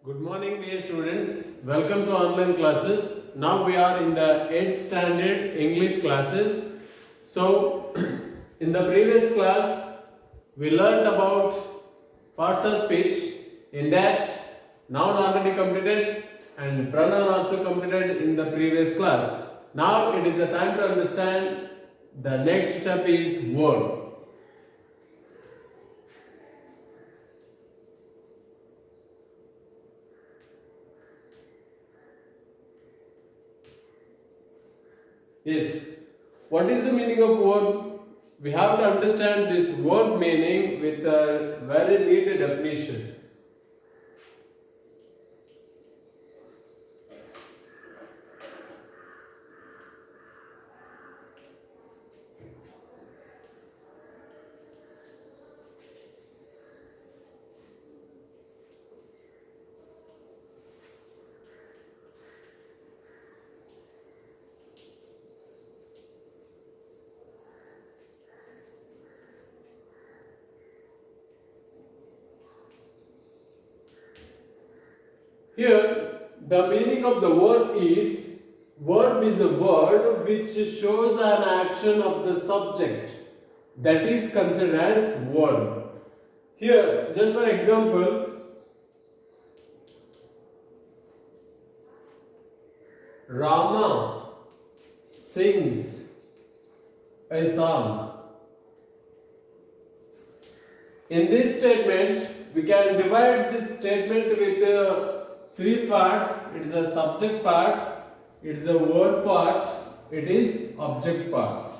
Good morning, dear students. Welcome to online classes. Now we are in the 8th standard English classes. So, in the previous class, we learned about parts of speech. In that, noun already completed and pronoun also completed in the previous class. Now it is the time to understand the next step is word. Yes. What is the meaning of word? We have to understand this word meaning with a very neat definition. Here, the meaning of the verb is a word which shows an action of the subject that is considered as verb. Here, just for example, Rama sings a song. In this statement, we can divide this statement with three parts. It is a subject part, it is a verb part, it is object part.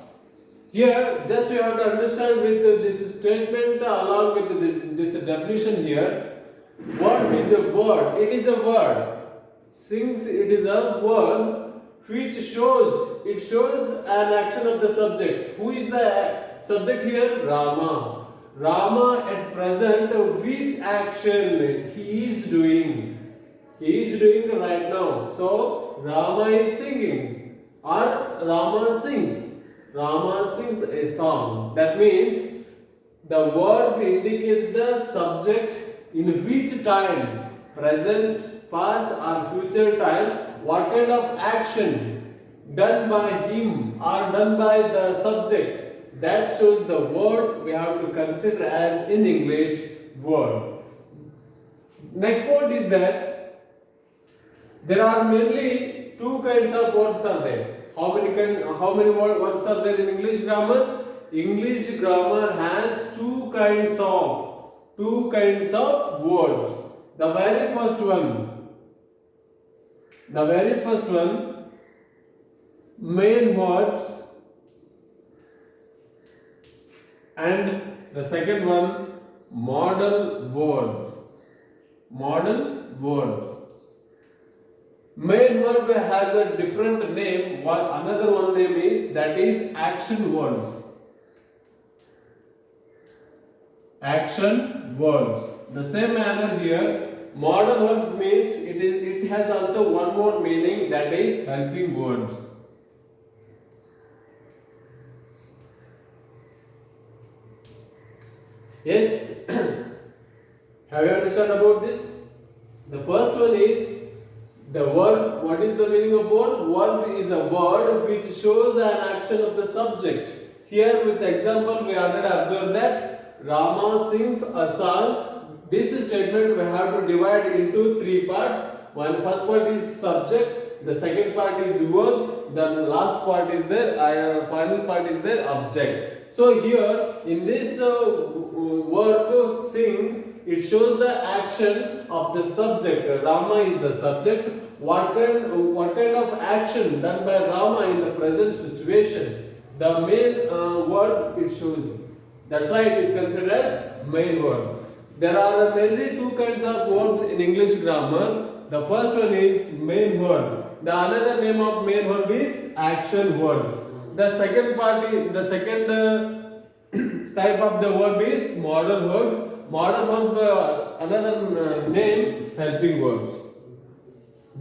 Here, just you have to understand with this statement along with this definition here. What is a word? It is a word. Since it is a word which shows an action of the subject. Who is the subject here? Rama. Rama at present, which action he is doing? He is doing right now. So Rama is singing or Rama sings. Rama sings a song. That means the verb indicates the subject in which time, present, past or future time, what kind of action done by him or done by the subject. That shows the word we have to consider as in English word. Next point is that there are mainly two kinds of verbs are there. How many verbs are there in English grammar? English grammar has two kinds of words. The very first one, main verbs, and the second one, modal verbs. Main verb has a different name. Another one name is that is action verbs. Action verbs. The same manner here, modal verbs means it has also one more meaning, that is helping verbs. Yes. Have you understood about this? The first one is the word. What is the meaning of word? Word is a word which shows an action of the subject. Here with the example we already observed that Rama sings a song. This statement we have to divide into three parts. First part is subject, the second part is verb, the last part is the final part is the object. So here in this verb sing, it shows the action of the subject. Rama is the subject. What kind of action done by Rama in the present situation? The main verb it shows. That's why it is considered as main verb. There are mainly two kinds of verbs in English grammar. The first one is main verb. The another name of main verb is action verbs. The second type of the verb is modal verbs. Modal verb another name helping verbs.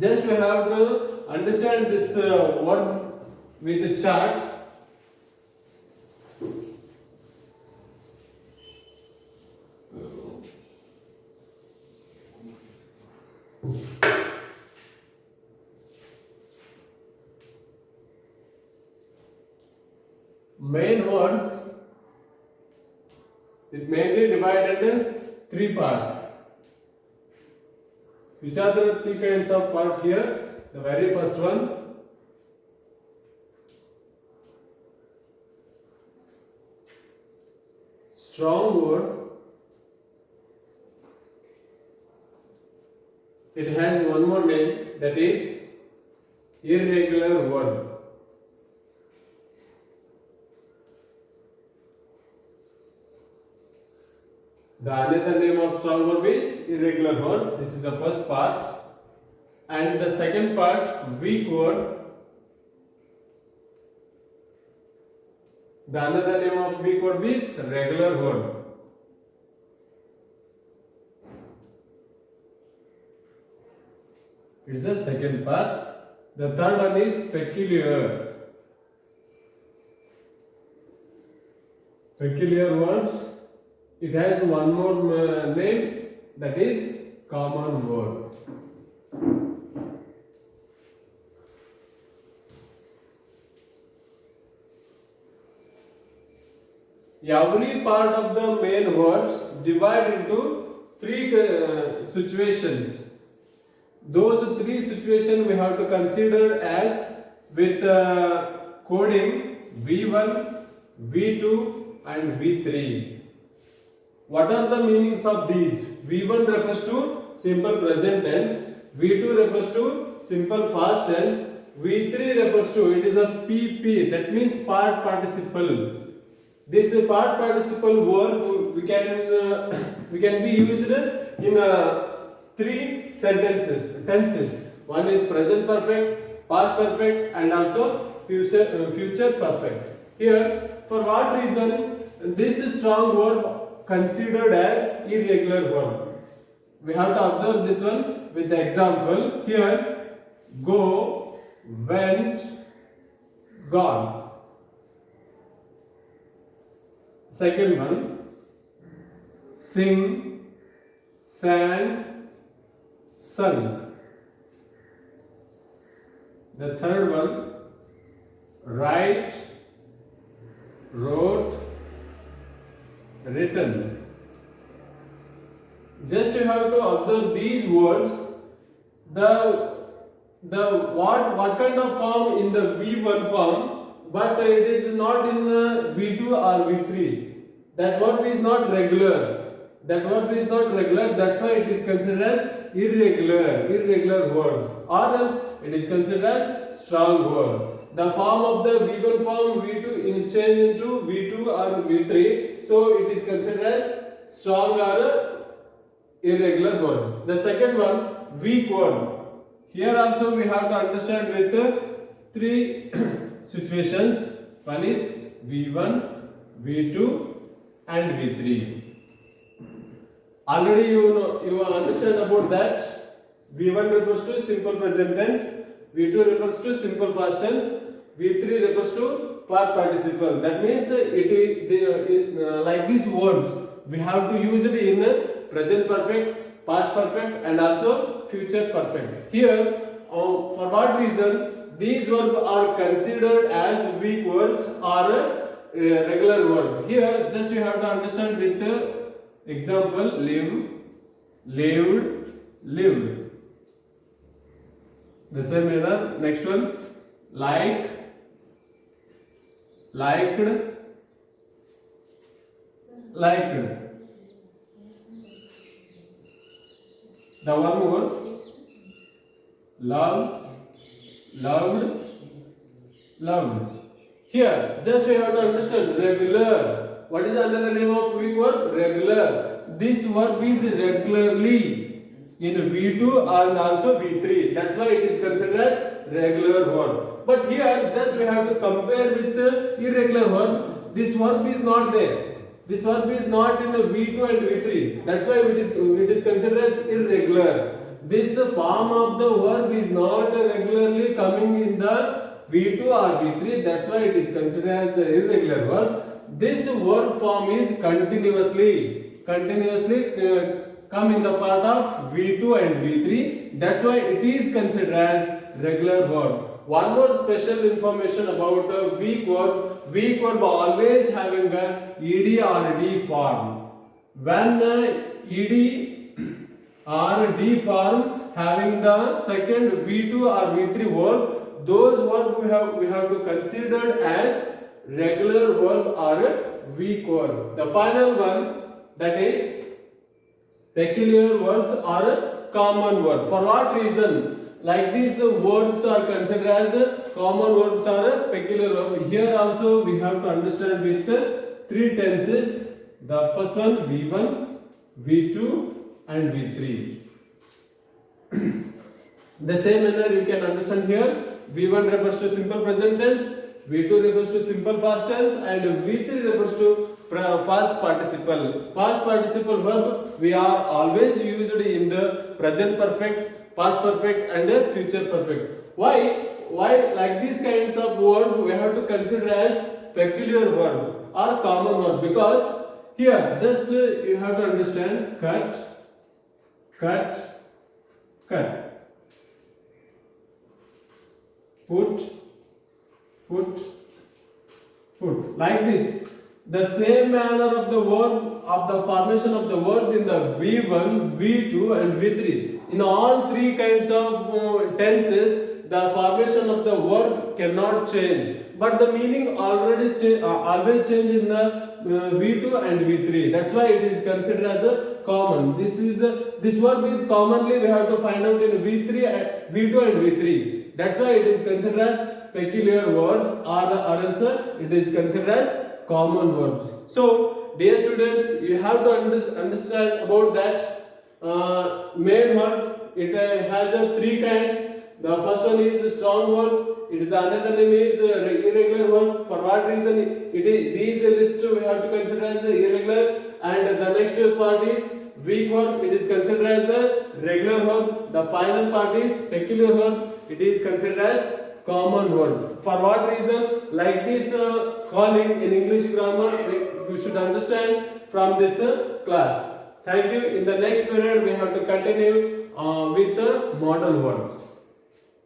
Just we have to understand this word with the chart. Main verbs, it mainly divided in three parts. Which are the three kinds of parts here? The very first one, strong word. It has one more name, that is irregular verb. The another name of strong verb is irregular verb. This is the first part. And the second part, weak verb. The another name of weak verb is regular verb. It's the second part. The third one is peculiar. Peculiar verbs. It has one more name, that is common verb. Every part of the main verbs divide into three situations. Those three situations we have to consider as with coding V1, V2 and V3. What are the meanings of these? V1 refers to simple present tense, V2 refers to simple past tense, V3 refers to, it is a PP, that means part participle. This part participle verb we can be used in three tenses. One is present perfect, past perfect and also future perfect. Here, for what reason this strong verb considered as irregular verb? We have to observe this one with the example. Here, go, went, gone. Second one, sing, sang, sung. The third one, write, wrote, written. Just you have to observe these words. What kind of form in the V1 form, but it is not in V2 or V3. That verb is not regular. That's why it is considered as irregular verbs, or else it is considered as strong verb. The form of the V1 form V2 in change into V2 or V3, so it is considered as strong or irregular verbs. The second one, weak verb. Here also we have to understand with three situations. One is V1, V2 and V3. Already you understand about that. V1 refers to simple present tense, V2 refers to simple past tense, V3 refers to part participle. That means like these verbs we have to use it in present perfect, past perfect and also future perfect. Here for what reason these verbs are considered as weak verbs or regular verb? Here just you have to understand with example, live, lived, lived. The same manner, next one, like, liked, liked. The one more, love, loved, loved. Here, just you have to understand regular. What is another name of weak verb? Regular. This verb is regularly in V2 and also V3. That's why it is considered as regular verb. But here, just we have to compare with the irregular verb. This verb is not there. This verb is not in V2 and V3. That's why it is considered as irregular. This form of the verb is not regularly coming in the V2 or V3. That's why it is considered as an irregular verb. This verb form is continuously come in the part of V2 and V3. That's why it is considered as regular verb. One more special information about weak verb. Weak verb always having a ed or d form. When ed or d form having the second V2 or V3 verb, those verbs we have to consider as regular verb or weak verb. The final one, that is peculiar verbs or common verb. For what reason? Like these verbs are considered as common verbs or peculiar verb. Here also we have to understand with three tenses. The first one V1, V2 and V3. The same manner you can understand here. V1 refers to simple present tense, V2 refers to simple past tense, and V3 refers to past participle. Past participle verb we are always used in the present perfect, past perfect and future perfect. Why like these kinds of words we have to consider as peculiar verb or common verb? Because here just you have to understand cut, cut, cut. Put, like this. The same manner of the verb of the formation of the verb in the V1, V2 and V3. In all three kinds of tenses, the formation of the verb cannot change, but the meaning always change in the V2 and V3. That's why it is considered as a common. This verb is commonly we have to find out in V2 and V3. That's why it is considered as peculiar verbs or else it is considered as common verbs. So, dear students, you have to understand about that main verb. It has three kinds. The first one is strong verb. It is another name is irregular verb. For what reason? These lists we have to consider as irregular. And the next part is weak verb. It is considered as a regular verb. The final part is peculiar verb. It is considered as common verb. For what reason? Like this calling in English grammar, we should understand from this class. Thank you. In the next period, we have to continue with the modal verbs.